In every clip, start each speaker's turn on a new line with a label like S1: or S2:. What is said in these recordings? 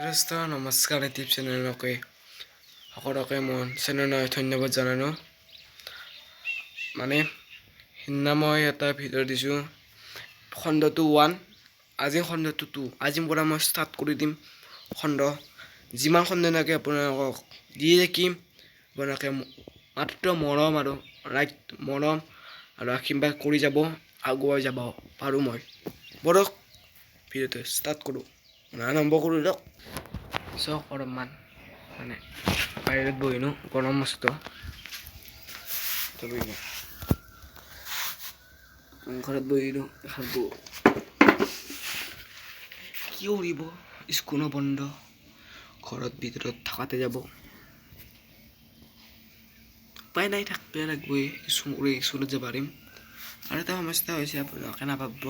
S1: যথেষ্ট নমস্কাৰ ইউটিউব চেনেলকে সকলোকে মই চেনেললৈ ধন্যবাদ জনালোঁ। মানে সিদিনা মই এটা ভিডিঅ' দিছোঁ খণ্ডটো 1, আজি খণ্ডটো 2। আজিৰ পৰা মই ষ্টাৰ্ট কৰি দিম খণ্ড। যিমান খণ্ড লাগে আপোনালোকক দি থাকিম। আপোনালোকে মাত্ৰ মৰম আৰু লাইক মৰম আৰু আশীৰ্বাদ কৰি যাব, আগুৱাই যাব পাৰোঁ মই। বৰক ভিডিঅ'টো ষ্টাৰ্ট কৰোঁ, আৰম্ভ কৰোঁ দিয়ক। চক অলপমান মানে বাহিৰত বহিনো, গৰম মস্ত ঘৰত বহিনো খাব। কি কৰিব, স্কুলো বন্ধ, ঘৰত ভিতৰত থকাতে যাব। উপায় নাই, থাকিবই লাগিবই, স্কুলত যাব পাৰিম। আৰু এটা সমস্যা হৈছে আপোনালোকে নাভাবিব,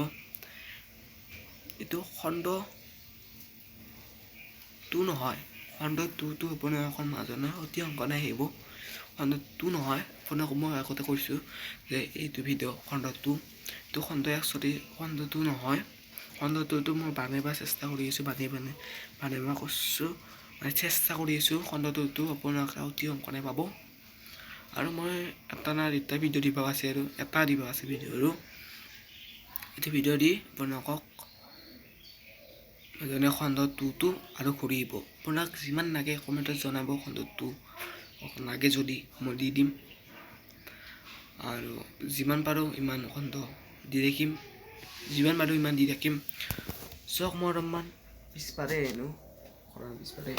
S1: এইটো খণ্ড 2 নহয়। খণ্ড 2টো আপোনালোকৰ মাজলৈ অতি সোনকালে আহিব। খণ্ড 2 নহয়, আপোনাক মই আগতে কৈছোঁ যে এইটো ভিডিঅ' খণ্ড 2, এইটো খণ্ড 2 নহয়। খণ্ড 2টো মই বানিব চেষ্টা কৰি আছোঁ, বানিব কৈছোঁ, চেষ্টা কৰি আছোঁ। খণ্ড 2টো আপোনালোকে অতি সোনকালে পাব। আৰু মই এটা না দুটা ভিডিঅ' দিব আছে, আৰু এটা দিব আছে ভিডিঅ', আৰু এইটো ভিডিঅ' দি আপোনালোকক যেনে খণ্ড 2টো আৰু ঘূৰি আহিব। আপোনাক যিমান লাগে কমেণ্টত জনাব, খণ্ড 2 লাগে যদি মই দি দিম। আৰু যিমান পাৰোঁ ইমান খণ্ড দি থাকিম, যিমান পাৰোঁ ইমান দি থাকিম। চক মই অলপমান পিছপাৰে হেনো, ঘৰৰ পিছপাৰে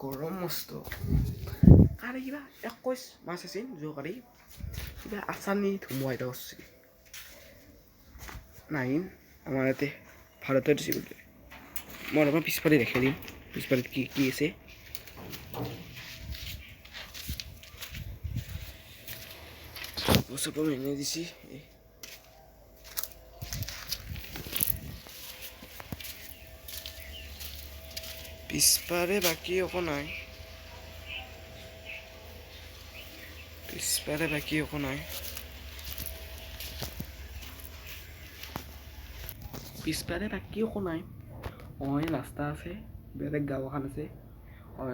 S1: গৰম মস্ত। কালি কিবা 21 মাছ আছিল যোৱাকালি, কিবা আচানি ধুমুহা এটা কৰিছে। নাহিল আমাৰ ইয়াতে ভাৰতৰ দিছে বোলে। মই অলপমান পিছফালে দেখাই দিম, পিছফালে কি আছে। চব এনে দিছে, পিছফালে বাকী একো নাই, পিছফালে বাকী একো নাই। পিছফালে বাকী একো নাই। ৰাস্তা আছে, বেলেগ গাঁও এখন আছে,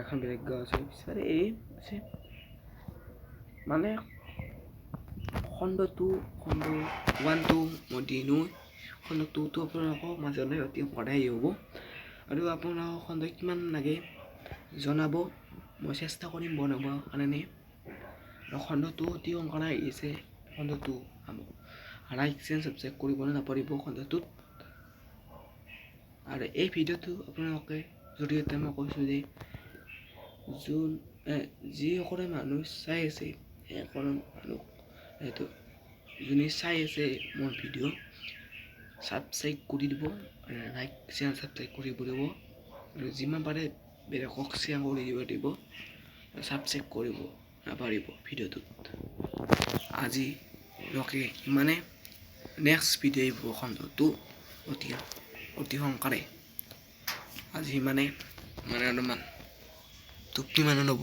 S1: এখন বেলেগ গাঁও আছে। পিছফালে এই আছে মানে খণ্ড 1টো মই দিনো। খণ্ড 2টো আপোনালোকক মাজলৈ অতি সদায় হ'ব। আৰু আপোনালোকক খণ্ড কিমান লাগে জনাব, মই চেষ্টা কৰিম বনাবৰ কাৰণে। আৰু খণ্ড 2 অতি সোনকালে আহিছে। খণ্ড 2 লাইক ছাবস্ক্ৰাইব কৰিবলৈ নাপাহৰিব খণ্ডটোত। আৰু এই ভিডিঅ'টো আপোনালোকে জৰিয়তে মই কৈছোঁ যে যিসকলে মানুহ চাই আছে, সেইসকল মানুহ এইটো যোনে চাই আছে মোৰ ভিডিঅ' ছাবস্ক্ৰাইব কৰি দিব, লাইক শ্বেয়াৰ ছাবস্ক্ৰাইব কৰিব দিব। আৰু যিমান পাৰে বেলেগক শ্বেয়াৰ কৰি দিব, ছাবস্ক্ৰাইব কৰিব নাপাহৰিব ভিডিঅ'টোত। আজি লোকে ইমানে, নেক্সট ভিডিঅ' আহিব খণ্ডটো অতি সোনকালে। আজি মানে অলপমান টোপনি ল'ব।